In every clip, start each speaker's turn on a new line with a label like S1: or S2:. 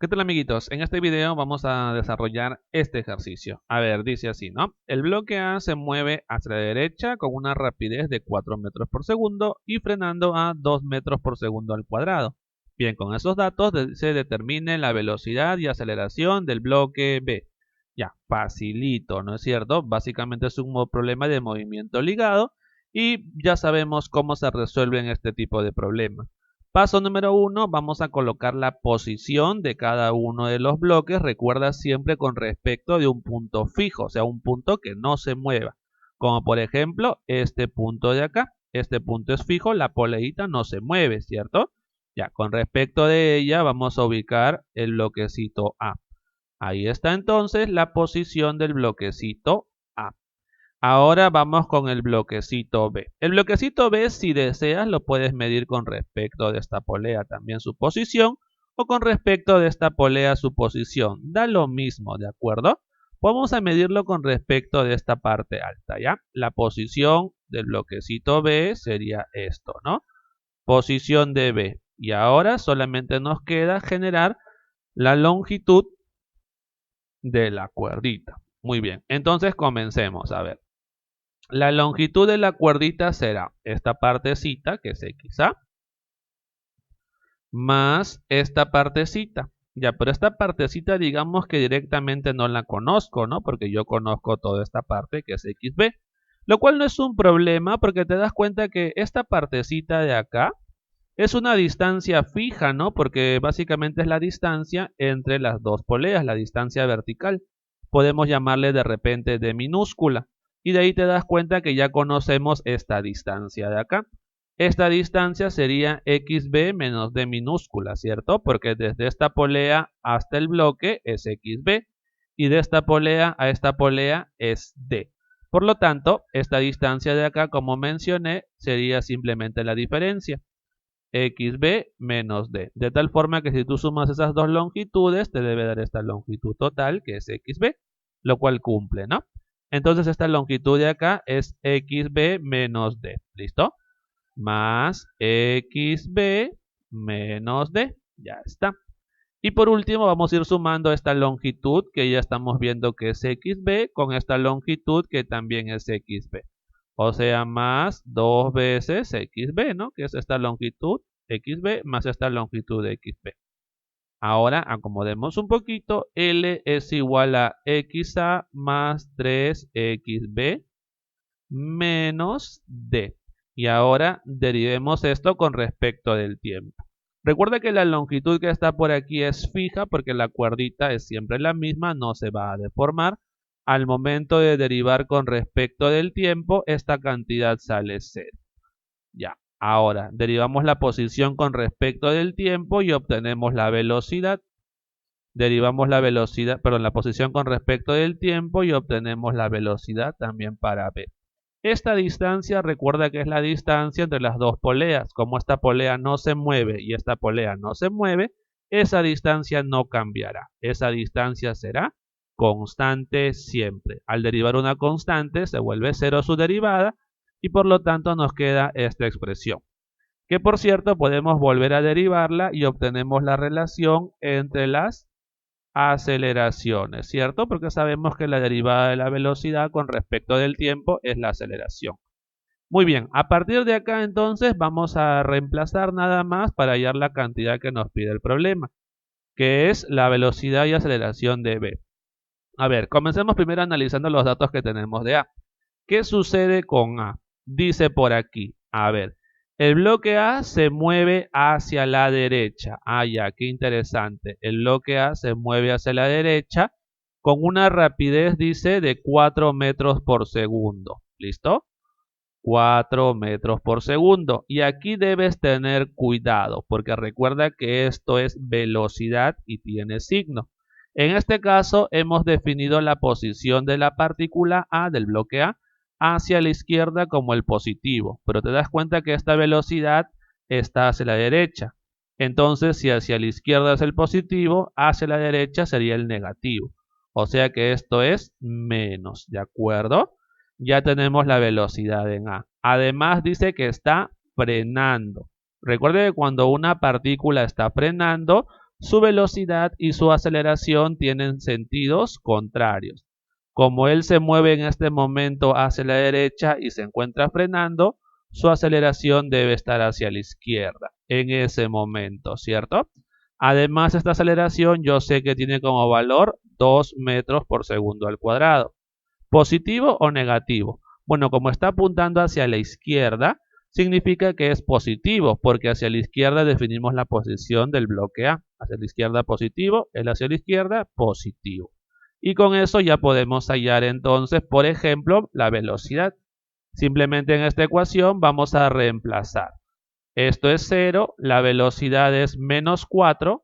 S1: ¿Qué tal, amiguitos? En este video vamos a desarrollar este ejercicio. A ver, dice así, ¿no? El bloque A se mueve hacia la derecha con una rapidez de 4 metros por segundo y frenando a 2 metros por segundo al cuadrado. Bien, con esos datos se determine la velocidad y aceleración del bloque B. Ya, facilito, ¿no es cierto? Básicamente es un problema de movimiento ligado y ya sabemos cómo se resuelven este tipo de problemas. Paso número 1, vamos a colocar la posición de cada uno de los bloques. Recuerda siempre con respecto de un punto fijo, o sea, un punto que no se mueva. Como por ejemplo, este punto de acá. Este punto es fijo, la poleita no se mueve, ¿cierto? Ya, con respecto de ella vamos a ubicar el bloquecito A. Ahí está entonces la posición del bloquecito A. Ahora vamos con el bloquecito B. El bloquecito B, si deseas, lo puedes medir con respecto de esta polea también su posición o con respecto de esta polea su posición. Da lo mismo, ¿de acuerdo? Vamos a medirlo con respecto de esta parte alta, ¿ya? La posición del bloquecito B sería esto, ¿no? Posición de B. Y ahora solamente nos queda generar la longitud de la cuerdita. Muy bien, entonces comencemos, a ver. La longitud de la cuerdita será esta partecita, que es XA, más esta partecita. Ya, pero esta partecita digamos que directamente no la conozco, ¿no? Porque yo conozco toda esta parte que es XB. Lo cual no es un problema porque te das cuenta que esta partecita de acá es una distancia fija, ¿no? Porque básicamente es la distancia entre las dos poleas, la distancia vertical. Podemos llamarle de repente d minúscula. Y de ahí te das cuenta que ya conocemos esta distancia de acá. Esta distancia sería xb menos d minúscula, ¿cierto? Porque desde esta polea hasta el bloque es xb. Y de esta polea a esta polea es d. Por lo tanto, esta distancia de acá, como mencioné, sería simplemente la diferencia. XB menos D. De tal forma que si tú sumas esas dos longitudes, te debe dar esta longitud total, que es XB, lo cual cumple, ¿no? Entonces esta longitud de acá es XB menos D. ¿Listo? Más XB menos D. Ya está. Y por último vamos a ir sumando esta longitud que ya estamos viendo que es XB con esta longitud que también es XB. O sea, más 2 veces XB, ¿no? Que es esta longitud XB más esta longitud de XB. Ahora acomodemos un poquito. L es igual a XA más 3XB menos D. Y ahora derivemos esto con respecto del tiempo. Recuerda que la longitud que está por aquí es fija porque la cuerdita es siempre la misma, no se va a deformar. Al momento de derivar con respecto del tiempo, esta cantidad sale 0. Ya, ahora derivamos la posición con respecto del tiempo y obtenemos la velocidad. Derivamos la velocidad, perdón, la posición con respecto del tiempo y obtenemos la velocidad también para B. Esta distancia, recuerda que es la distancia entre las dos poleas. Como esta polea no se mueve y esta polea no se mueve, esa distancia no cambiará. Esa distancia será constante siempre. Al derivar una constante, se vuelve 0 su derivada y por lo tanto nos queda esta expresión. Que por cierto, podemos volver a derivarla y obtenemos la relación entre las aceleraciones, ¿cierto? Porque sabemos que la derivada de la velocidad con respecto del tiempo es la aceleración. Muy bien, a partir de acá entonces vamos a reemplazar nada más para hallar la cantidad que nos pide el problema, que es la velocidad y aceleración de B. A ver, comencemos primero analizando los datos que tenemos de A. ¿Qué sucede con A? Dice por aquí, a ver, el bloque A se mueve hacia la derecha. Ah, ya, qué interesante. El bloque A se mueve hacia la derecha con una rapidez, dice, de 4 metros por segundo. ¿Listo? 4 metros por segundo. Y aquí debes tener cuidado, porque recuerda que esto es velocidad y tiene signo. En este caso, hemos definido la posición de la partícula A del bloque A hacia la izquierda como el positivo, pero te das cuenta que esta velocidad está hacia la derecha. Entonces, si hacia la izquierda es el positivo, hacia la derecha sería el negativo. O sea que esto es menos, ¿de acuerdo? Ya tenemos la velocidad en A. Además dice que está frenando. Recuerde que cuando una partícula está frenando, su velocidad y su aceleración tienen sentidos contrarios. Como él se mueve en este momento hacia la derecha y se encuentra frenando, su aceleración debe estar hacia la izquierda en ese momento, ¿cierto? Además, esta aceleración yo sé que tiene como valor 2 metros por segundo al cuadrado. ¿Positivo o negativo? Bueno, como está apuntando hacia la izquierda, significa que es positivo, porque hacia la izquierda definimos la posición del bloque A. Hacia la izquierda positivo, el hacia la izquierda positivo. Y con eso ya podemos hallar entonces, por ejemplo, la velocidad. Simplemente en esta ecuación vamos a reemplazar. Esto es 0, la velocidad es menos 4,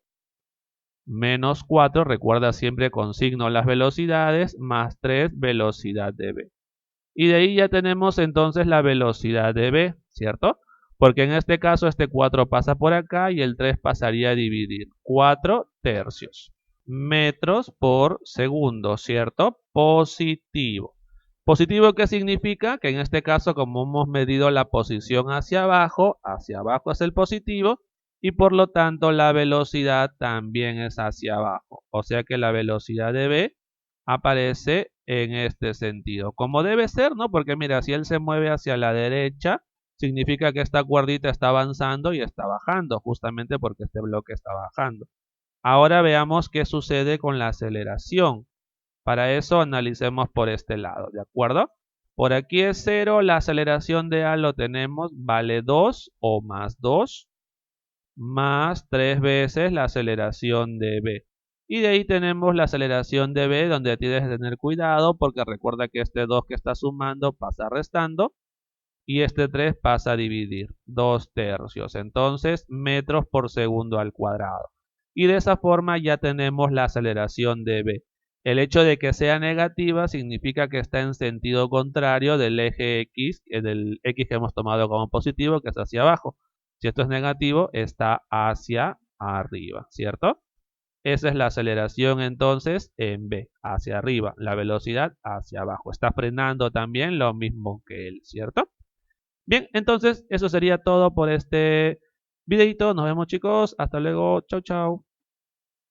S1: recuerda siempre con signo las velocidades, más 3 velocidad de b. Y de ahí ya tenemos entonces la velocidad de b, ¿cierto? Porque en este caso este 4 pasa por acá y el 3 pasaría a dividir 4 tercios metros por segundo, ¿cierto? Positivo. Positivo, ¿qué significa? Que en este caso, como hemos medido la posición hacia abajo es el positivo, y por lo tanto la velocidad también es hacia abajo. O sea que la velocidad de b aparece en este sentido. Como debe ser, ¿no? Porque mira, si él se mueve hacia la derecha, significa que esta cuerdita está avanzando y está bajando, justamente porque este bloque está bajando. Ahora veamos qué sucede con la aceleración. Para eso analicemos por este lado, ¿de acuerdo? Por aquí es 0, la aceleración de A lo tenemos, vale 2 o más 2, más 3 veces la aceleración de B. Y de ahí tenemos la aceleración de B, donde tienes que tener cuidado, porque recuerda que este 2 que está sumando pasa restando, y este 3 pasa a dividir, 2 tercios. Entonces, metros por segundo al cuadrado. Y de esa forma ya tenemos la aceleración de B. El hecho de que sea negativa significa que está en sentido contrario del eje X, del X que hemos tomado como positivo, que es hacia abajo. Si esto es negativo, está hacia arriba, ¿cierto? Esa es la aceleración entonces en B, hacia arriba. La velocidad hacia abajo. Está frenando también lo mismo que él, ¿cierto? Bien, entonces eso sería todo por este videito. Nos vemos, chicos. Hasta luego. Chau, chau.